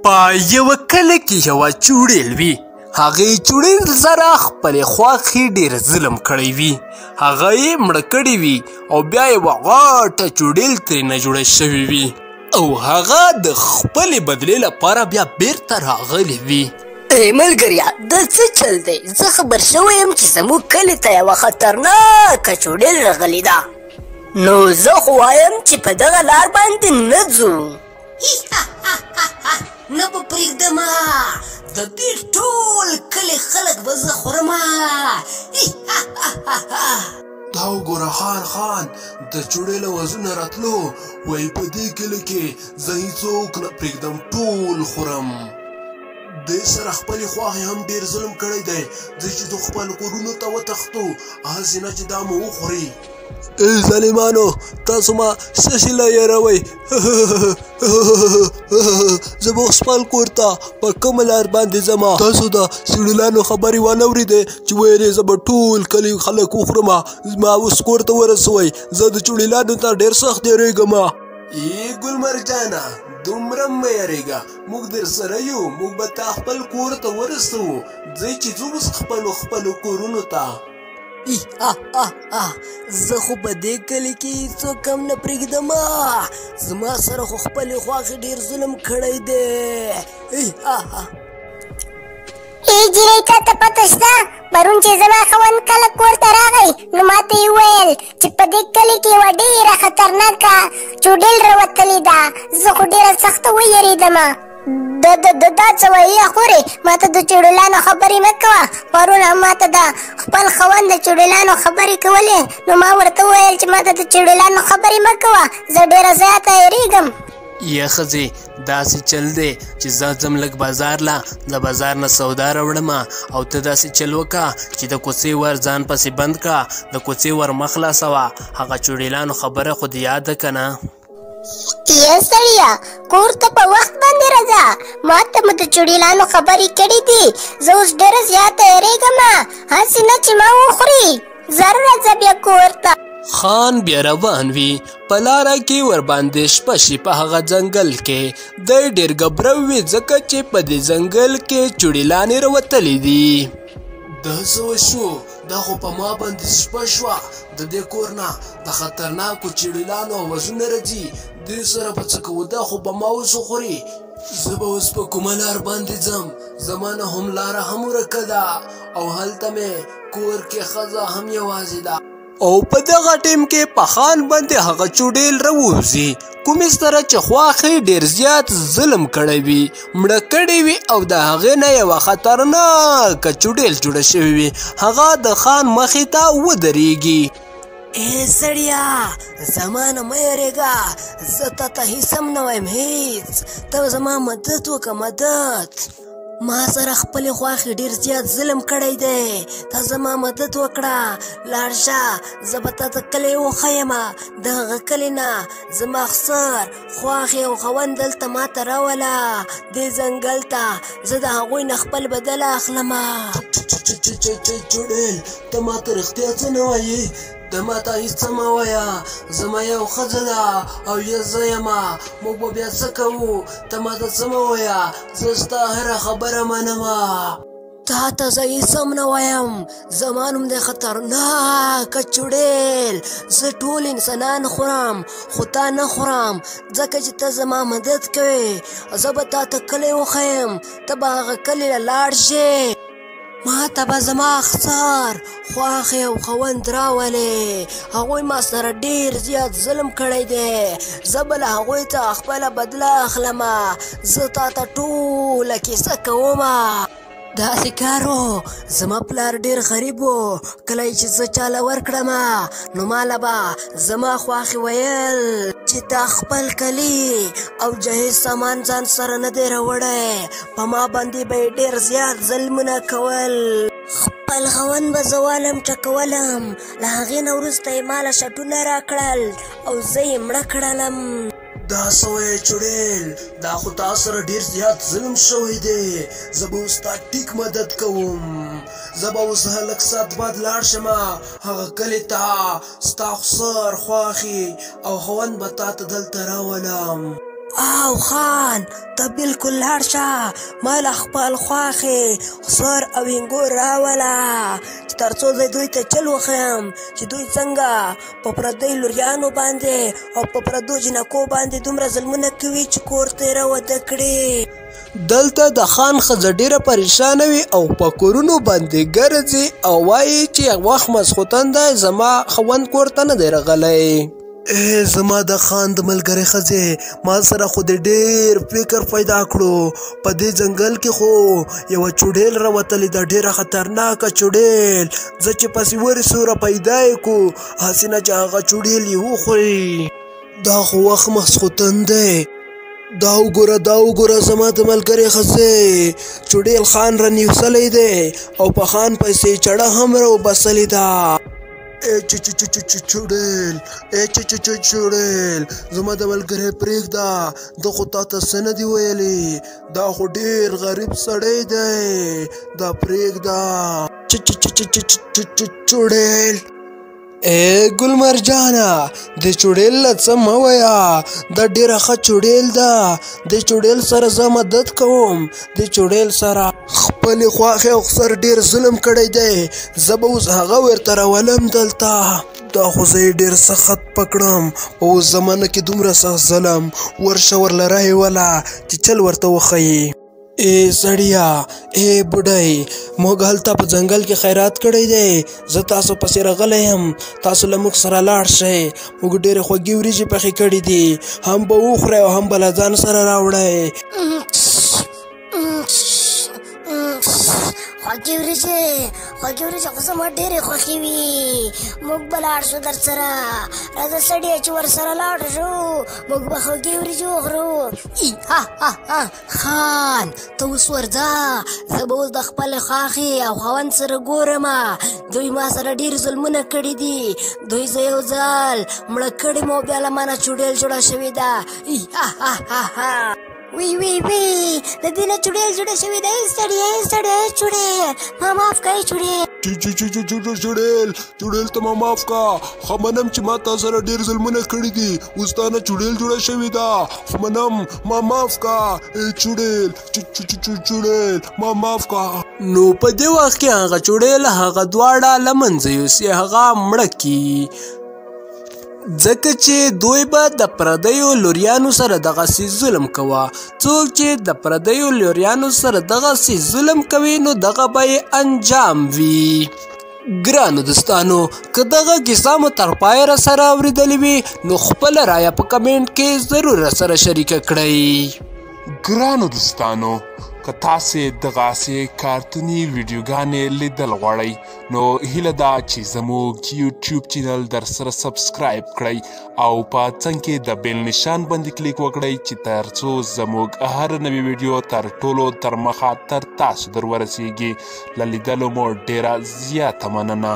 په یوه کلي کې یوه چوړیل وي. هغې چوړیل سره خپلې خواښې ډېر ظلم کړی وي. هغه یې مړه کړې وي او بیا یوه غټه چوړیل ترېنه جوړه شوې وي او هغه د خپلې بدلې لپاره بیا بیرته راغلی وي. ای ملګريه، دا څه چل دی؟ زه خبر شوی یم چې زموږ کلي ته یوه خطرناکه چوړیل راغلې ده. نو زه خو وایم چې په دغه لار باندې نه ځو. نه به پرېږدمه، د دې ټول کلي خلک به زه خورمه. دا وګوره خان د چوړیل وزونه راتلو، وایي په دې کلي کې زه هېڅوک نه پرېږدم، ټول خورم. دې سره خپلې خواښې هم ډېر ظلم کړی دی. ځئ چې د خپلو کورونو ته وتښتو، هسې نه چې دا مو وخوري. ای ظالمانو، تاسو ما څه شي لا یاروئ؟ زه به اوس خپل کور ته په کومه لار باندې ځمه؟ تاسو د سیړیلانو خبرې وانه اورېدې چې ویل یې زه به ټول کلي خلک وخورمه؟ زما اوس کور ته ورسوئ، زه د چوړیلانو ته ډېر سخت یېرېږم. ای ګلمرجانه، دومره مه یېرېږه، موږ در سره یو، موږ به تا خپل کور ته ورسوو. ځئ چې ځو اوس خپلو کورونو ته. زه خو په دې کلي کې هېڅوک هم نه پرېږدم. زما سره خو خپلې خواښې ډېر ظلم کړی دی. ای جیرۍ، تا ته پته شته پرون چې زما خاوند کله کور ته راغی نو ما ته یې وویل چې په دې کلي کې یوه ډېره خطرناکه چوډیل راوتلې ده. زه خو ډېره سخته ویرېدم. دا څه وایي خورې؟ ما ته د چوډیلانو خبرې مه کوه. پرون هم ما ته د خپل خاوند د چوډیلانو خبرې کولې، نو ما ورته وویل چې ما ته د چوډیلانو خبرې مه کوه، زه ډېره زیاته یېرېږم. یا ښځې، داسې چل دی چې زه ځم لږ بازار له، د بازار نه سودا راوړمه او ته داسې چل وکړه چې د کوڅې ور ځان پسې بند کړه، د کوڅې ور مه خلاصوه. هغه چوډیلانو خبره خو دې یاده که نه؟ یا سړیه، کور ته په وخت باندې راځه. ما ته مو د چوډیلانو خبرې کړې دي. زه اوس ډېره زیاته یېرېږم، هسې نه چې ما وخوري. زر راځه بیا کور ته. خان بیا روان وي، په لاره کې ورباندې شپه شي. په هغه ځنګل کې دی ډېر ګبره وي، ځکه چې په دې ځنګل کې چوډیلانې راوتلې دي. دا څه وشو؟ دا خو په ما باندې شپه شوه. د دې کور نه د خطرناکو چوډیلانو آوازونه راځي. دې سره به څه کوو؟ دا خو به ما اوس وخوري. زه به اوس په کومه لار باندې ځم؟ زما نه هم لاره هم ورکه ده او هلته مې کور کې ښځه هم یوازې ده. او په دغه ټیم کې په خان باندې هغه چوډیل راووځي، کومې سره چې خواښې ډېر زیات ظلم کړی وي، مړه کړې وي او د هغې نه یوه خطرناکه چوډیل جوړه شوې وي. هغه د خان مخې ته ودرېږي. ای سړیه، زما نه مه یېرېږه، زه تا ته هېڅ هم نه وایم، هېڅ. ته زما مدد وکړه، مدد. ما سره خپلې خواښې ډېر زیات ظلم کړی دی. تا زما مدد وکړه، لاړ شه، زه به تا ته کلی وښیم. د هغه کلي نه زما خسر خواښې او خاوند دلته ما ته راوله، دې ځنګل ته. زه د هغوی نه خپل بدل اخلمه. چوډیل، ته ما ته رښتیا څه نه وایې؟ ته ما ته هېڅ څه مه وایه. زما یو ښځه ده او یا زه یمه، موږ به بیا څه کوو؟ ته ما ته څه مه وایه، زه ستا هره خبره منمه. تا ته زه هېڅ هم نه وایم، زما نوم دی خطرناکه چوډیل. زه ټول انسانان خورم خو تا نه خورم، ځکه چې ته زما مدد کوې. زه به تا ته کلی وښیم، ته به هغه کلي له لاړ شې. ما ته به زما خسر خواښې او خاوند راولې. هغوی ما سره ډېر زیات ظلم کړی دی. زه به له هغوی څخه خپله بدله اخلمه. زه تا ته ټوله کیسه کومه. داسې کار و، زما پلار ډېر غریب و. کله چې زه چاله ورکړمه نو ماله به زما خواښې ویل چې تا خپل کلي او جهیز سامان ځان سره نه دی راوړی. په ما باندې به یې ډېر زیات ظلمونه کول. خپل خاوند به زه والم ټکولم، له هغې نه وروسته یې ماله شټونه راکړل او زه یې مړه کړلم. دا څه وایې چوډیل؟ دا خو تا سره ډېر زیات ظلم شوی دی. زه به اوس تا ټیک مدد کوم. زه به اوس لږ ساعت بعد لاړ شمه هغه کلي ته. ستا خسر خواښې او خاوند به تا ته دلته راولم. او خان ته بالکل لاړ شه، ما له خپل خوښې سر او انګور راوله چې تر څو زه دوی ته چل وښیم چې دوی څنګه په پردیو لوریانو باندې او په پردو جنکو باندې دومره ظلمونه کوي چې کور ته یې راوده کړي. دلته د خان ښځه ډیره پریشانه وي او په کورونو باندې ګرځي او وایي چې وخت ماسخوتن دی، زما خاوند کور ته نه دی راغلی. زما د خان د ملګرې ښځې ما سره خو د ډېر فکر پیدا کړو. په دې ځنګل کې خو یوه چوډیل راوتلې ده، ډېره خطرناکه چوډیل. زه چې پسې ورسو را پیدا یې کړو، هسې نه چې هغه چوډیل یې وخوري. دا خو وخت ماسخوتن دی. دا وګوره زما د ملګرې ښځې چوډیل خان رانیوسلی دی او په خان پسې چړه هم راوبسلې ده. چوډیل زما د ملګرې پرېږده، ده خو تا ته څه نه دي ویلي، دا خو ډېر غریب سړی دی، دا پرېږده. چوډیل ګل مرجانه د چوډیل له څه مه وایه، دا ډېره ښه چوډیل ده. د چوډیل سره زه مدد کوم. د چوډیل سره خپلې خواښې او خسر ډېر ظلم کړی دی، زه به اوس هغه ورته راولم دلته. دا خو زه یې ډېر سخت پکړم، په اوس زمانه کې دومره سخت ظلم. ورشه ورله رایې وله چې چل ورته وښیي. سړیا بوډۍ، موږ هلته په ځنګل کې خیرات کړی دی، زه تاسو پسې راغلی یم، تاسو له موږ سره لاړ شئ. موږ ډېرې خوږې وریجې پخې کړي دي، هم به وخورئ او هم به له ځان سره راوړئ. خوږې وریجې خو زما ډېرې خوښې وي. موږ به لاړ شو در سره، راځه سړیه چې ور سره لاړ شو، موږ به خوږې وریجې وخورو. خان ته اوس ورځه، زه به اوس د خپلې خوښې او خاوند سره ګورم. دوی ما سره ډېر ظلمونه کړي دي، دوی زه یو ځل مړه کړې مو، بیا له ما نه چوډیل جوړه شوې ده. وی د دې نه چوډیل جوړه شوې ده. سړیه چوډیل ما معاف کړئ. چوډیل ته ما معاف کا، خو منم چې ما تا سره ډېر ظلمونه کړي دي، اوس تا نه چوډیل جوړه شوې ده، خو منم ما معاف کا. چوډیل ما معاف کا. نو په دې وخت کې هغه چوډیل هغه دواړه له منځه یوسي، هغه مړه کي، ځکه چې دوی به د پردیو لوریانو سره دغسې ظلم کوه. څوک چې د پردیو لوریانو سره دغسې ظلم کوي نو دغه به یې انجام وي. ګرانو دوستانو، که دغه کیسه مو تر پایه راسره اورېدلې وي نو خپله رایه په کمنټ کې ضرور راسره شریکه کړئ. ګرانو دوستانو، که تاسې دغسې کارتوني ویډیوګانې لیدل غواړئ نو هیله ده چې زموږ یوټیوب چینل در سره سبسکرایب کړئ او په څنګ کې د بیل نشان باندې کلیک وکړئ چې تر څو زموږ هر نوې ویډیو تر ټولو تر مخه تر تاسو در ورسیږي. له لیدلو مو ډیره زیاته مننه.